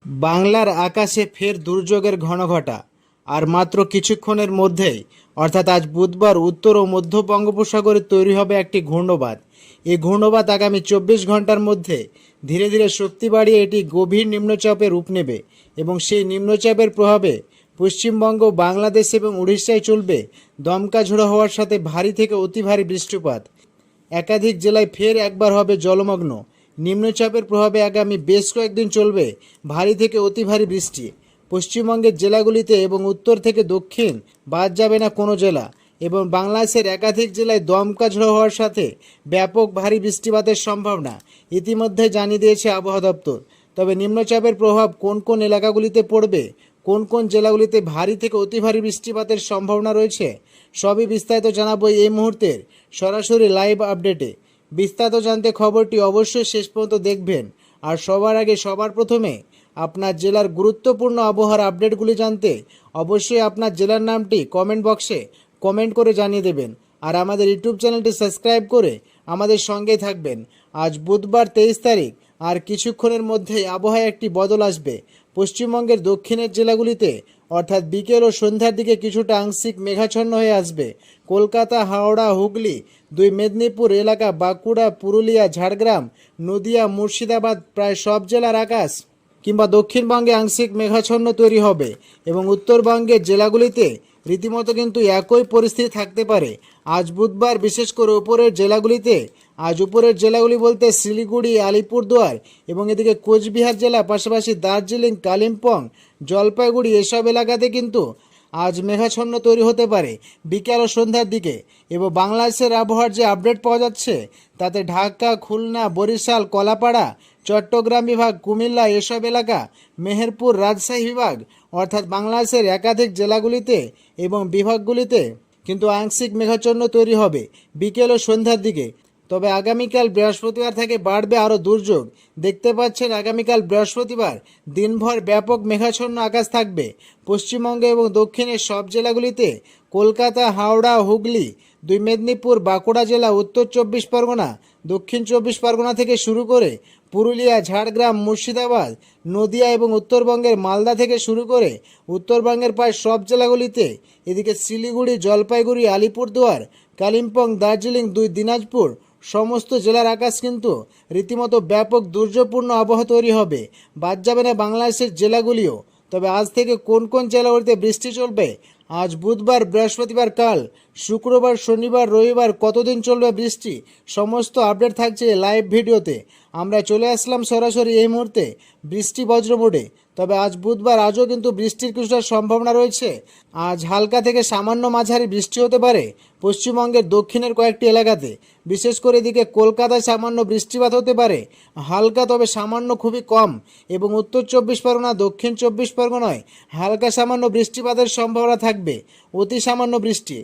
বাংলার আকাশে ফের দুর্যোগের ঘনঘটা। আর মাত্র কিছুক্ষণের মধ্যেই অর্থাৎ আজ বুধবার উত্তর ও মধ্য বঙ্গোপসাগরে তৈরি হবে একটি ঘূর্ণবাত। এই ঘূর্ণবাত আগামী 24 ঘন্টার মধ্যে ধীরে ধীরে শক্তি বাড়িয়ে এটি গভীর নিম্নচাপে রূপ নেবে এবং সেই নিম্নচাপের প্রভাবে পশ্চিমবঙ্গ, বাংলাদেশ এবং উড়িষ্যায় চলবে দমকা ঝোড়ো হওয়ার সাথে ভারী থেকে অতি ভারী বৃষ্টিপাত। একাধিক জেলায় ফের একবার হবে জলমগ্ন। নিম্নচাপের প্রভাবে আগামী বেশ কয়েকদিন চলবে ভারী থেকে অতি ভারী বৃষ্টি। পশ্চিমবঙ্গের জেলাগুলিতে এবং উত্তর থেকে দক্ষিণ বাদ যাবে না কোনো জেলা, এবং বাংলাদেশের একাধিক জেলায় দমকা ঝোড়ো হওয়ার সাথে ব্যাপক ভারী বৃষ্টিপাতের সম্ভাবনা ইতিমধ্যে জানিয়ে দিয়েছে আবহাওয়া দপ্তর। তবে নিম্নচাপের প্রভাব কোন কোন এলাকাগুলিতে পড়বে, কোন কোন জেলাগুলিতে ভারী থেকে অতি ভারী বৃষ্টিপাতের সম্ভাবনা রয়েছে, সবই বিস্তারিত জানাবো এই মুহূর্তের সরাসরি লাইভ আপডেটে। বিস্তারিত জানতে খবরটি অবশ্যই শেষ পর্যন্ত দেখবেন। আর সবার আগে সবার প্রথমে আপনার জেলার গুরুত্বপূর্ণ আবহাওয়ার আপডেটগুলি জানতে অবশ্যই আপনার জেলার নামটি কমেন্ট বক্সে কমেন্ট করে জানিয়ে দেবেন। আর আমাদের ইউটিউব চ্যানেলটি সাবস্ক্রাইব করে আমাদের সঙ্গেই থাকবেন। আজ বুধবার 23 তারিখ, আর কিছুক্ষণের মধ্যেই আবহাওয়ায় একটি বদল আসবে। পশ্চিমবঙ্গের দক্ষিণের জেলাগুলিতে অর্থাৎ বিকেল ও সন্ধ্যার দিকে কিছুটা আংশিক মেঘাচ্ছন্ন হয়ে আসবে। কলকাতা, হাওড়া, হুগলি, দুই মেদিনীপুর এলাকা, বাঁকুড়া, পুরুলিয়া, ঝাড়গ্রাম, নদিয়া, মুর্শিদাবাদ প্রায় সব জেলার আকাশ কিংবা দক্ষিণবঙ্গে আংশিক মেঘাচ্ছন্ন তৈরি হবে এবং উত্তরবঙ্গের জেলাগুলিতে রীতিমতো কিন্তু একই পরিস্থিতি থাকতে পারে। আজ বুধবার বিশেষ করে উপরের জেলাগুলি বলতে শিলিগুড়ি, আলিপুরদুয়ার এবং এদিকে কোচবিহার জেলা, পাশাপাশি দার্জিলিং, কালিম্পং, জলপাইগুড়ি এসব এলাকাতে কিন্তু আজ মেঘাচ্ছন্ন তৈরি হতে পারে বিকেল ও সন্ধ্যার দিকে। এবং বাংলাদেশের আবহাওয়ার যে আপডেট পাওয়া যাচ্ছে তাতে ঢাকা, খুলনা, বরিশাল, কলাপাড়া, চট্টগ্রাম বিভাগ, কুমিল্লা এসব এলাকা, মেহেরপুর, রাজশাহী বিভাগ অর্থাৎ বাংলাদেশের একাধিক জেলাগুলিতে এবং বিভাগগুলিতে কিন্তু আংশিক মেঘাচ্ছন্ন তৈরি হবে বিকেল ও সন্ধ্যার দিকে। তবে আগামীকাল বৃহস্পতিবার থেকে বাড়বে আরও দুর্যোগ। দেখতে পাচ্ছেন আগামীকাল বৃহস্পতিবার দিনভর ব্যাপক মেঘাচ্ছন্ন আকাশ থাকবে পশ্চিমবঙ্গে এবং দক্ষিণের সব জেলাগুলিতে। কলকাতা, হাওড়া, হুগলি, দুই মেদিনীপুর, বাঁকুড়া জেলা, উত্তর 24 পরগনা, দক্ষিণ 24 পরগনা থেকে শুরু করে পুরুলিয়া, ঝাড়গ্রাম, মুর্শিদাবাদ, নদিয়া এবং উত্তরবঙ্গের মালদা থেকে শুরু করে উত্তরবঙ্গের প্রায় সব জেলাগুলিতে, এদিকে শিলিগুড়ি, জলপাইগুড়ি, আলিপুরদুয়ার, কালিম্পং, দার্জিলিং, দুই দিনাজপুর সমস্ত জেলার আকাশ কিন্তু রীতিমতো ব্যাপক দুর্যোগপূর্ণ আবহাওয়া তৈরি হবে। বাদ যাবে না বাংলাদেশের জেলাগুলিও। তবে আজ থেকে কোন কোন জেলাগুলিতে বৃষ্টি চলবে, আজ বুধবার, বৃহস্পতিবার, কাল শুক্রবার, শনিবার, রবিবার কতদিন চলবে বৃষ্টি, সমস্ত আপডেট থাকছে লাইভ ভিডিওতে। আমরা চলে আসলাম সরাসরি এই মুহূর্তে বৃষ্টি বজ্র মোডে। তবে আজ বুধবার, আজও কিন্তু বৃষ্টির কিছুটা সম্ভাবনা রয়েছে। আজ হালকা থেকে সামান্য মাঝারি বৃষ্টি হতে পারে পশ্চিমবঙ্গের দক্ষিণের কয়েকটি এলাকাতে। বিশেষ করে এদিকে কলকাতায় সামান্য বৃষ্টিপাত হতে পারে, হালকা তবে সামান্য, খুবই কম। এবং উত্তর 24 পরগনা, দক্ষিণ 24 পরগনায় হালকা সামান্য বৃষ্টিপাতের সম্ভাবনা থাকবে, অতি সামান্য বৃষ্টি।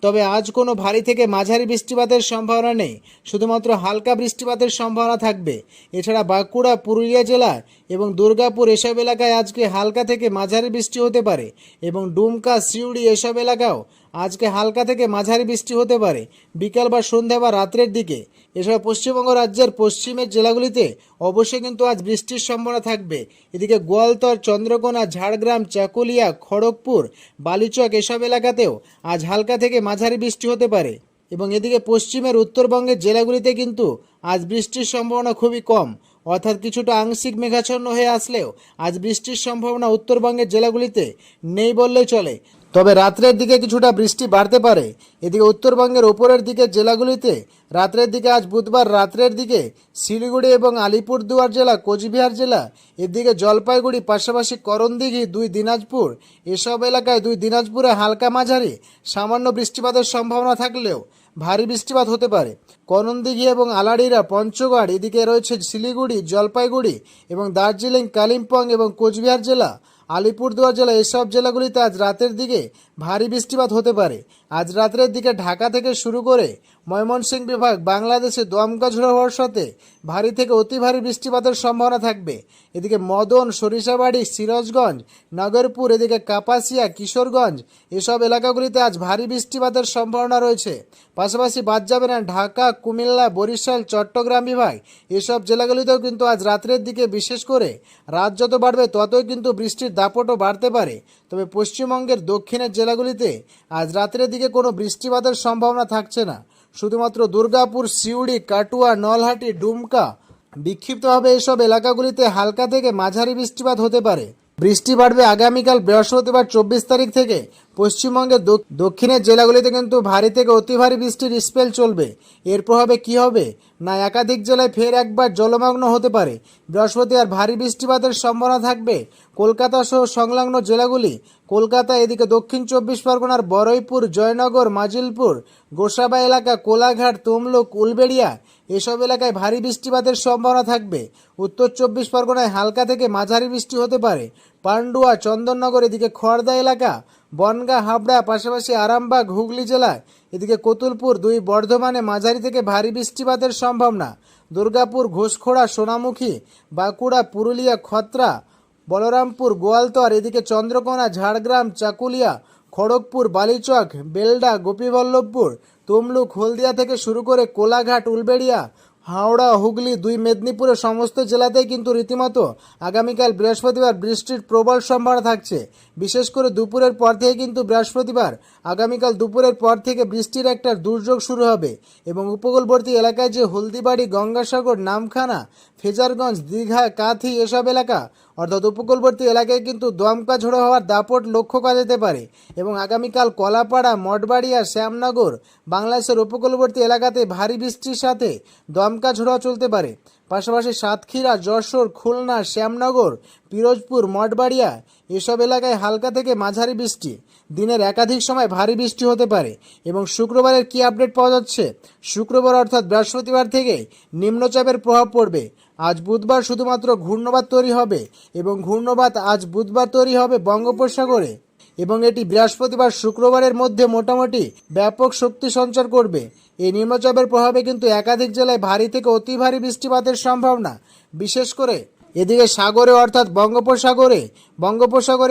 তবে আজ কোনো ভারী থেকে মাঝারি বৃষ্টিপাতের সম্ভাবনা নেই, শুধুমাত্র হালকা বৃষ্টিপাতের সম্ভাবনা থাকবে। এছাড়া বাঁকুড়া, পুরুলিয়া জেলা এবং দুর্গাপুর এসব এলাকায় আজকে হালকা থেকে মাঝারি বৃষ্টি হতে পারে এবং ডুমকা, সিউড়ি এসব এলাকাও আজকে হালকা থেকে মাঝারি বৃষ্টি হতে পারে বিকাল বা সন্ধ্যা বা রাত্রের দিকে। এছাড়া পশ্চিমবঙ্গ রাজ্যের পশ্চিমের জেলাগুলিতে অবশ্যই কিন্তু আজ বৃষ্টির সম্ভাবনা থাকবে। এদিকে গোয়ালতর, চন্দ্রকোনা, ঝাড়গ্রাম, চাকুলিয়া, খড়গপুর, বালিচক এসব এলাকাতেও আজ হালকা থেকে মাঝারি বৃষ্টি হতে পারে। এবং এদিকে পশ্চিমের উত্তরবঙ্গের জেলাগুলিতে কিন্তু আজ বৃষ্টির সম্ভাবনা খুবই কম, অর্থাৎ কিছুটা আংশিক মেঘাচ্ছন্ন হয়ে আসলেও আজ বৃষ্টির সম্ভাবনা উত্তরবঙ্গের জেলাগুলিতে নেই বললেই চলে। তবে রাত্রের দিকে কিছুটা বৃষ্টি বাড়তে পারে। এদিকে উত্তরবঙ্গের ওপরের দিকের জেলাগুলিতে রাত্রের দিকে, আজ বুধবার রাত্রের দিকে শিলিগুড়ি এবং আলিপুরদুয়ার জেলা, কোচবিহার জেলা, এদিকে জলপাইগুড়ি, পাশাপাশি করণদিঘি, দুই দিনাজপুর এসব এলাকায়, দুই দিনাজপুরে হালকা মাঝারি সামান্য বৃষ্টিপাতের সম্ভাবনা থাকলেও ভারী বৃষ্টিপাত হতে পারে। করণদিঘি এবং আলাড়িরা, পঞ্চগড়, এদিকে রয়েছে শিলিগুড়ি, জলপাইগুড়ি এবং দার্জিলিং, কালিম্পং এবং কোচবিহার জেলা, আলিপুরদুয়ার জেলা এসব জেলাগুলিতে আজ রাতের দিকে ভারী বৃষ্টিপাত হতে পারে। আজ রাতের দিকে ঢাকা থেকে শুরু করে ময়মনসিংহ বিভাগ বাংলাদেশে দমকা ঝোড়ো হওয়ার সাথে ভারী থেকে অতি ভারী বৃষ্টিপাতের সম্ভাবনা থাকবে। এদিকে মদন, সরিষাবাড়ি, সিরাজগঞ্জ, নগরপুর, এদিকে কাপাসিয়া, কিশোরগঞ্জ এসব এলাকাগুলিতে আজ ভারী বৃষ্টিপাতের সম্ভাবনা রয়েছে। পাশাপাশি বাদ যাবে না ঢাকা, কুমিল্লা, বরিশাল, চট্টগ্রাম বিভাগ এসব জেলাগুলিতেও কিন্তু আজ রাত্রের দিকে বিশেষ করে রাত যত বাড়বে ততই কিন্তু বৃষ্টির দাপটও বাড়তে পারে। তবে পশ্চিমবঙ্গের দক্ষিণের জেলাগুলিতে আজ রাত্রের দিকে কোনো বৃষ্টিপাতের সম্ভাবনা থাকছে না। শুধুমাত্র দুর্গাপুর, সিউড়ি, কাটুয়া, নলহাটি, ডুমকা বিক্ষিপ্তভাবে এসব এলাকাগুলিতে হালকা থেকে মাঝারি বৃষ্টিপাত হতে পারে। বৃষ্টি বাড়বে আগামীকাল বৃহস্পতিবার 24 তারিখ থেকে পশ্চিমবঙ্গের দক্ষিণের জেলাগুলিতে কিন্তু ভারী থেকে অতি ভারী বৃষ্টির স্পেল চলবে। এর প্রভাবে কি হবে না, একাধিক জেলায় ফের একবার জলমগ্ন হতে পারে। বৃহস্পতিবার ভারী বৃষ্টিপাতের সম্ভাবনা থাকবে কলকাতা সহ সংলগ্ন জেলাগুলি। কলকাতা, এদিকে দক্ষিণ 24 পরগনার বড়ইপুর, জয়নগর, মাজিলপুর, গোসাবা এলাকা, কোলাঘাট, তমলুক, উলবেড়িয়া এসব এলাকায় ভারী বৃষ্টিপাতের সম্ভাবনা থাকবে। উত্তর 24 পরগনায় হালকা থেকে মাঝারি বৃষ্টি হতে পারে। পান্ডুয়া, চন্দননগর, এদিকে খড়দা এলাকা, বনগাঁ, হাবড়া, পাশাপাশি আরামবাগ, হুগলি জেলায়, এদিকে কতুলপুর, দুই বর্ধমানে মাঝারি থেকে ভারী বৃষ্টিপাতের সম্ভাবনা। দুর্গাপুর, ঘোষখোড়া, সোনামুখী, বাঁকুড়া, পুরুলিয়া, খত্রা, বলরামপুর, গোয়ালতর, এদিকে চন্দ্রকোনা, ঝাড়গ্রাম, চাকুলিয়া, খড়গপুর, বালিচক, বেলডা, গোপীবল্লভপুর, তমলুক, হলদিয়া থেকে শুরু করে কোলাঘাট, উলবেড়িয়া, হাওড়া, হুগলি, দুই মেদিনীপুরের সমস্ত জেলাতেই কিন্তু রীতিমতো আগামীকাল বৃহস্পতিবার বৃষ্টির প্রবল সম্ভাবনা থাকছে। বিশেষ করে দুপুরের পর থেকে কিন্তু বৃহস্পতিবার আগামীকাল দুপুরের পর থেকে বৃষ্টির একটা দুর্যোগ শুরু হবে এবং উপকূলবর্তী এলাকায় যে হলদিবাড়ি, গঙ্গাসাগর, নামখানা, ফেজারগঞ্জ, দীঘা, কাঁথি এসব এলাকা অর্থাৎ উপকূলবর্তী এলাকায় কিন্তু দমকা ঝোড়ো হওয়ার দাপট লক্ষ্য করা যেতে পারে এবং আগামীকাল কলাপাড়া, মঠবাড়িয়া, শ্যামনগর বাংলাদেশের উপকূলবর্তী এলাকাতে ভারী বৃষ্টির সাথে দমকা ঝোড়ো চলতে পারে। পাশাপাশি সাতক্ষীরা, যশোর, খুলনা, শ্যামনগর, পিরোজপুর, মঠবাড়িয়া এসব এলাকায় হালকা থেকে মাঝারি বৃষ্টি, দিনের একাধিক সময় ভারী বৃষ্টি হতে পারে। এবং শুক্রবারের কি আপডেট পাওয়া যাচ্ছে, শুক্রবার অর্থাৎ বৃহস্পতিবার থেকে নিম্নচাপের প্রভাব পড়বে। আজ বুধবার শুধুমাত্র ঘূর্ণবাত তৈরি হবে এবং ঘূর্ণবাত আজ বুধবার তৈরি হবে বঙ্গোপসাগরে এবং এটি বৃহস্পতিবার শুক্রবারের মধ্যে মোটামুটি ব্যাপক শক্তি সঞ্চার করবে। এই নিম্নচাপের প্রভাবে কিন্তু একাধিক জেলায় ভারী থেকে অতি ভারী বৃষ্টিপাতের সম্ভাবনা। বিশেষ করে এদিকে সাগরে অর্থাৎ বঙ্গোপসাগরে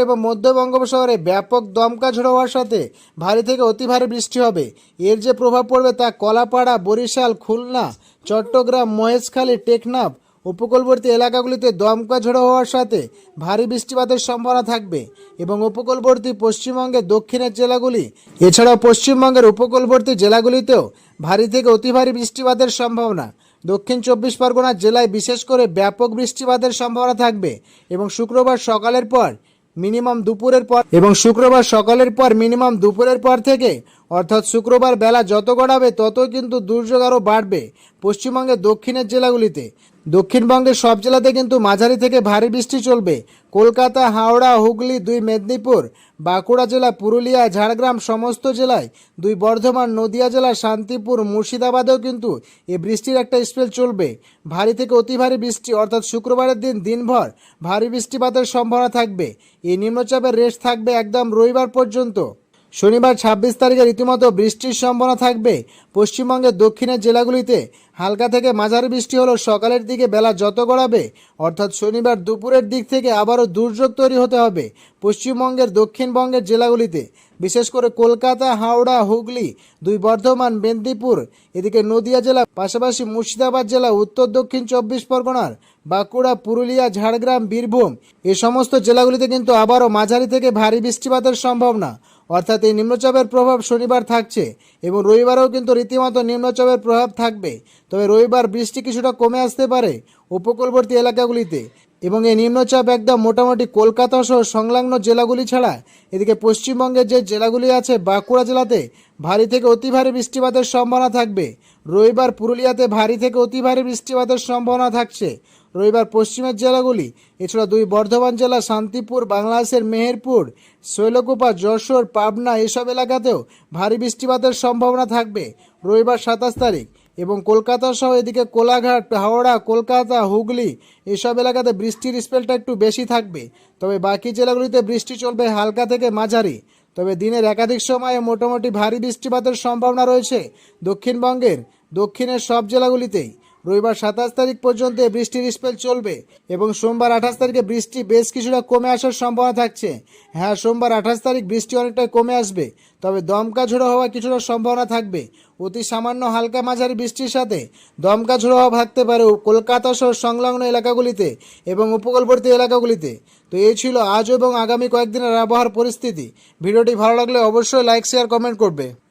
এবং মধ্য বঙ্গোপসাগরে ব্যাপক দমকা ঝোড়ো হওয়ার সাথে ভারী থেকে অতি ভারী বৃষ্টি হবে। এর যে প্রভাব পড়বে তা কলাপাড়া, বরিশাল, খুলনা, চট্টগ্রাম, মহেশখালী, টেকনাফ উপকূলবর্তী এলাকাগুলিতে দমকা ঝোড়ো হওয়ার সাথে ভারী বৃষ্টিপাতের সম্ভাবনা থাকবে এবং উপকূলবর্তী পশ্চিমবঙ্গের দক্ষিণের জেলাগুলি এছাড়াও পশ্চিমবঙ্গের উপকূলবর্তী জেলাগুলিতেও ভারী থেকে অতি ভারী বৃষ্টিপাতের সম্ভাবনা। দক্ষিণ 24 পরগনা জেলায় বিশেষ করে ব্যাপক বৃষ্টিপাতের সম্ভাবনা থাকবে এবং শুক্রবার সকালের পর মিনিমাম দুপুরের পর থেকে অর্থাৎ শুক্রবার বেলা যত গড়াবে তত কিন্তু দুর্যোগ আরও বাড়বে পশ্চিমবঙ্গের দক্ষিণের জেলাগুলিতে। দক্ষিণবঙ্গের সব জেলাতে কিন্তু মাঝারি থেকে ভারী বৃষ্টি চলবে। কলকাতা, হাওড়া, হুগলি, দুই মেদিনীপুর, বাঁকুড়া জেলা, পুরুলিয়া, ঝাড়গ্রাম সমস্ত জেলায়, দুই বর্ধমান, নদিয়া জেলা, শান্তিপুর, মুর্শিদাবাদেও কিন্তু এই বৃষ্টির একটা স্পেল চলবে। ভারী থেকে অতি ভারী বৃষ্টি অর্থাৎ শুক্রবারের দিনভর ভারী বৃষ্টিপাতের সম্ভাবনা থাকবে। এই নিম্নচাপের রেস্ট থাকবে একদম রবিবার পর্যন্ত। শনিবার 26 তারিখে রীতিমতো বৃষ্টির সম্ভাবনা থাকবে পশ্চিমবঙ্গের দক্ষিণের জেলাগুলিতে। হালকা থেকে মাঝারি বৃষ্টি হলো সকালের দিকে বেলা যত গড়াবে অর্থাৎ শনিবার দুপুরের দিক থেকে আবারও দুর্যোগ তৈরি হতে হবে পশ্চিমবঙ্গের দক্ষিণবঙ্গের জেলাগুলিতে, বিশেষ করে কলকাতা, হাওড়া, হুগলি, দুই বর্ধমান, মেদিনীপুর, এদিকে নদিয়া জেলা, পাশাপাশি মুর্শিদাবাদ জেলা, উত্তর দক্ষিণ 24 পরগনার বাঁকুড়া, পুরুলিয়া, ঝাড়গ্রাম, বীরভূম এ সমস্ত জেলাগুলিতে কিন্তু আবারও মাঝারি থেকে ভারী বৃষ্টিপাতের সম্ভাবনা অর্থাৎ এই নিম্নচাপের প্রভাব শনিবার থাকছে এবং রবিবারেও কিন্তু রীতিমতো নিম্নচাপের প্রভাব থাকবে। তবে রবিবার বৃষ্টি কিছুটা কমে আসতে পারে উপকূলবর্তী এলাকাগুলিতে এবং এই নিম্নচাপ একদম মোটামুটি কলকাতা সহ সংলগ্ন জেলাগুলি ছাড়া এদিকে পশ্চিমবঙ্গের যে জেলাগুলি আছে বাঁকুড়া জেলাতে ভারী থেকে অতি ভারী বৃষ্টিপাতের সম্ভাবনা থাকবে। রবিবার পুরুলিয়াতে ভারী থেকে অতি ভারী বৃষ্টিপাতের সম্ভাবনা থাকছে রবিবার পশ্চিমের জেলাগুলি। এছাড়া দুই বর্ধমান জেলা, শান্তিপুর, বাংলাদেশের মেহেরপুর, শৈলকুপা, যশোর, পাবনা এসব এলাকাতেও ভারী বৃষ্টিপাতের সম্ভাবনা থাকবে রবিবার 27 তারিখ। এবং কলকাতা সহ এদিকে কোলাঘাট, হাওড়া, কলকাতা, হুগলি এসব এলাকাতে বৃষ্টির স্পেলটা একটু বেশি থাকবে। তবে বাকি জেলাগুলিতে বৃষ্টি চলবে হালকা থেকে মাঝারি। তবে দিনের একাধিক সময়ে মোটামুটি ভারী বৃষ্টিপাতের সম্ভাবনা রয়েছে দক্ষিণবঙ্গের দক্ষিণের সব জেলাগুলিতেই। রবিবার 27 তারিখ পর্যন্ত এই বৃষ্টির স্পেল চলবে এবং সোমবার 28 তারিখে বৃষ্টি বেশ কিছুটা কমে আসার সম্ভাবনা থাকছে। হ্যাঁ, সোমবার 28 তারিখ বৃষ্টি অনেকটাই কমে আসবে, তবে দমকা ঝোড়ো হওয়ার কিছুটা সম্ভাবনা থাকবে। অতি সামান্য হালকা মাঝারি বৃষ্টির সাথে দমকা ঝোড়ো হওয়া থাকতে পারে কলকাতা সহ সংলগ্ন এলাকাগুলিতে এবং উপকূলবর্তী এলাকাগুলিতে। তো এই ছিল আজ এবং আগামী কয়েকদিনের আবহাওয়ার পরিস্থিতি। ভিডিওটি ভালো লাগলে অবশ্যই লাইক, শেয়ার, কমেন্ট করবে।